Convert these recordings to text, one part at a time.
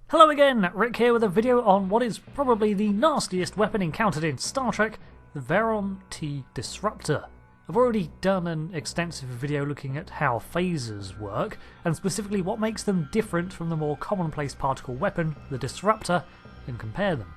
Hello again, Rick here with a video on what is probably the nastiest weapon encountered in Star Trek, the Varon-T Disruptor. I've already done an extensive video looking at how phasers work, and specifically what makes them different from the more commonplace particle weapon, the Disruptor, and compare them.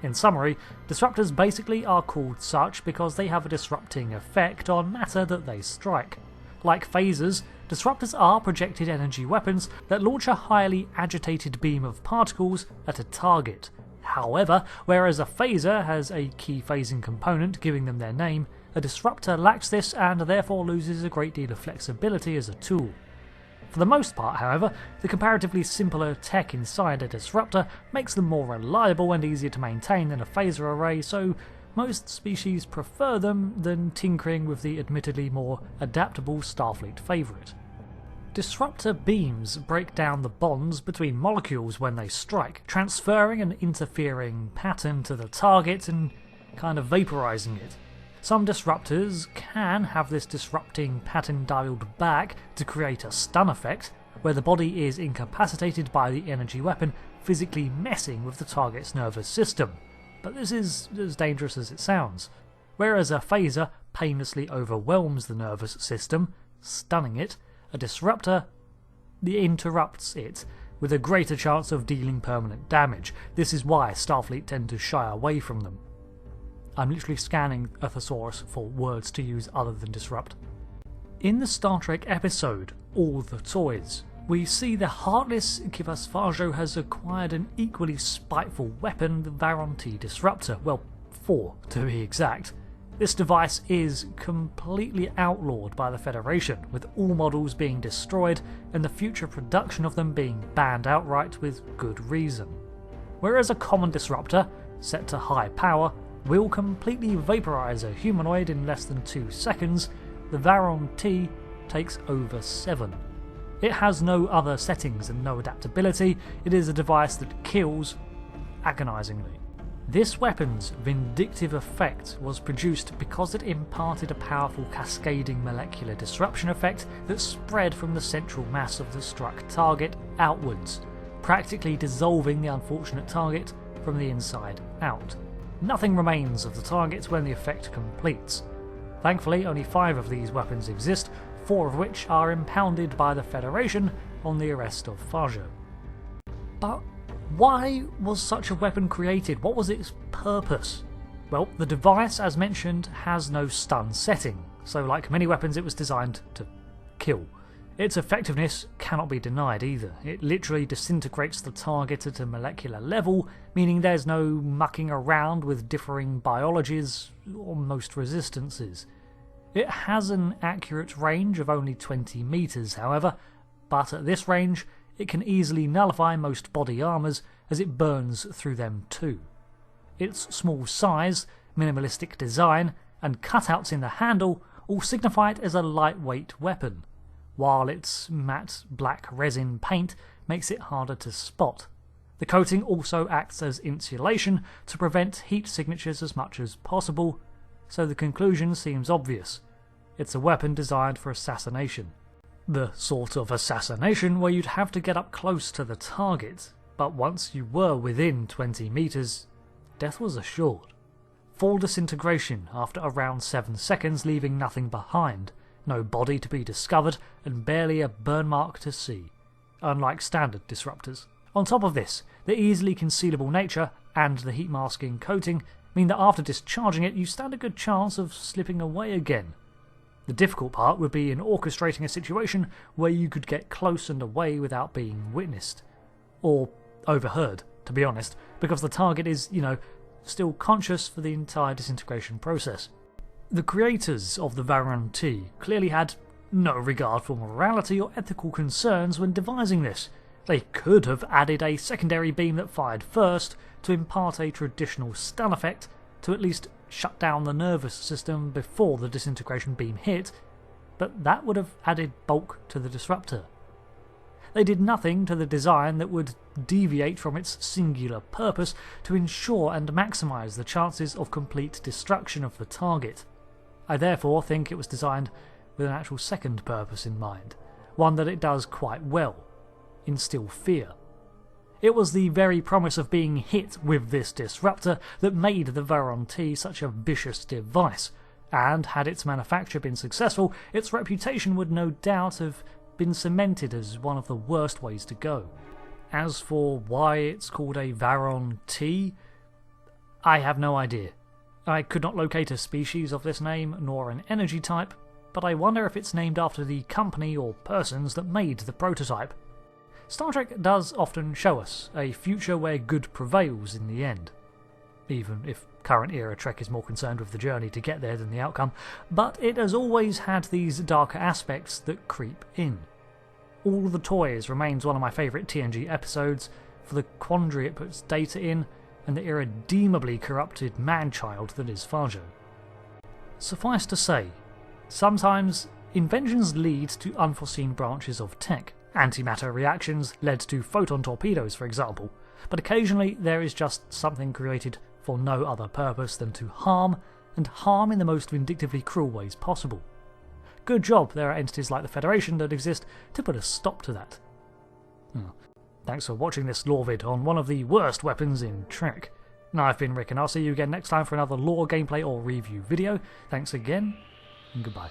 In summary, disruptors basically are called such because they have a disrupting effect on matter that they strike. Like phasers, disruptors are projected energy weapons that launch a highly agitated beam of particles at a target. However, whereas a phaser has a key phasing component giving them their name, a disruptor lacks this and therefore loses a great deal of flexibility as a tool. For the most part, however, the comparatively simpler tech inside a disruptor makes them more reliable and easier to maintain than a phaser array, so most species prefer them than tinkering with the admittedly more adaptable Starfleet favourite. Disruptor beams break down the bonds between molecules when they strike, transferring an interfering pattern to the target and kind of vaporising it. Some disruptors can have this disrupting pattern dialed back to create a stun effect, where the body is incapacitated by the energy weapon physically messing with the target's nervous system. But this is as dangerous as it sounds. Whereas a phaser painlessly overwhelms the nervous system, stunning it, a disruptor interrupts it with a greater chance of dealing permanent damage. This is why Starfleet tend to shy away from them. I'm literally scanning a thesaurus for words to use other than disrupt. In the Star Trek episode, All the Toys, we see the heartless Voyager has acquired an equally spiteful weapon, the Varon-T Disruptor. Well, 4 to be exact. This device is completely outlawed by the Federation, with all models being destroyed and the future production of them being banned outright with good reason. Whereas a common disruptor, set to high power, will completely vaporise a humanoid in less than 2 seconds, the Varon-T takes over 7. It has no other settings and no adaptability. It is a device that kills agonisingly. This weapon's vindictive effect was produced because it imparted a powerful cascading molecular disruption effect that spread from the central mass of the struck target outwards, practically dissolving the unfortunate target from the inside out. Nothing remains of the target when the effect completes. Thankfully, only 5 of these weapons exist, 4 of which are impounded by the Federation on the arrest of Voyager. But why was such a weapon created? What was its purpose? Well, the device, as mentioned, has no stun setting, so like many weapons it was designed to kill. Its effectiveness cannot be denied either. It literally disintegrates the target at a molecular level, meaning there's no mucking around with differing biologies or most resistances. It has an accurate range of only 20 meters, however, but at this range it can easily nullify most body armors as it burns through them too. Its small size, minimalistic design, and cutouts in the handle all signify it as a lightweight weapon, while its matte black resin paint makes it harder to spot. The coating also acts as insulation to prevent heat signatures as much as possible, so the conclusion seems obvious. It's a weapon designed for assassination. The sort of assassination where you'd have to get up close to the target, but once you were within 20 meters, death was assured. Full disintegration after around 7 seconds, leaving nothing behind, no body to be discovered, and barely a burn mark to see, unlike standard disruptors. On top of this, the easily concealable nature and the heat masking coating mean that after discharging it you stand a good chance of slipping away again. The difficult part would be in orchestrating a situation where you could get close and away without being witnessed. Or overheard, to be honest, because the target is, still conscious for the entire disintegration process. The creators of the Varon-T clearly had no regard for morality or ethical concerns when devising this. They could have added a secondary beam that fired first to impart a traditional stun effect to at least shut down the nervous system before the disintegration beam hit, but that would have added bulk to the disruptor. They did nothing to the design that would deviate from its singular purpose to ensure and maximise the chances of complete destruction of the target. I therefore think it was designed with an actual second purpose in mind, one that it does quite well: instill fear. It was the very promise of being hit with this disruptor that made the Varon-T such a vicious device, and had its manufacture been successful, its reputation would no doubt have been cemented as one of the worst ways to go. As for why it's called a Varon-T, I have no idea. I could not locate a species of this name, nor an energy type, but I wonder if it's named after the company or persons that made the prototype. Star Trek does often show us a future where good prevails in the end, even if current era Trek is more concerned with the journey to get there than the outcome, but it has always had these darker aspects that creep in. All the Toys remains one of my favourite TNG episodes for the quandary it puts Data in, and the irredeemably corrupted man-child that is Voyager. Suffice to say, sometimes inventions lead to unforeseen branches of tech. Antimatter reactions led to photon torpedoes, for example, but occasionally there is just something created for no other purpose than to harm, and harm in the most vindictively cruel ways possible. Good job there are entities like the Federation that exist to put a stop to that. Thanks for watching this lore vid on one of the worst weapons in Trek. I've been Rick, and I'll see you again next time for another lore, gameplay or review video. Thanks again, and goodbye.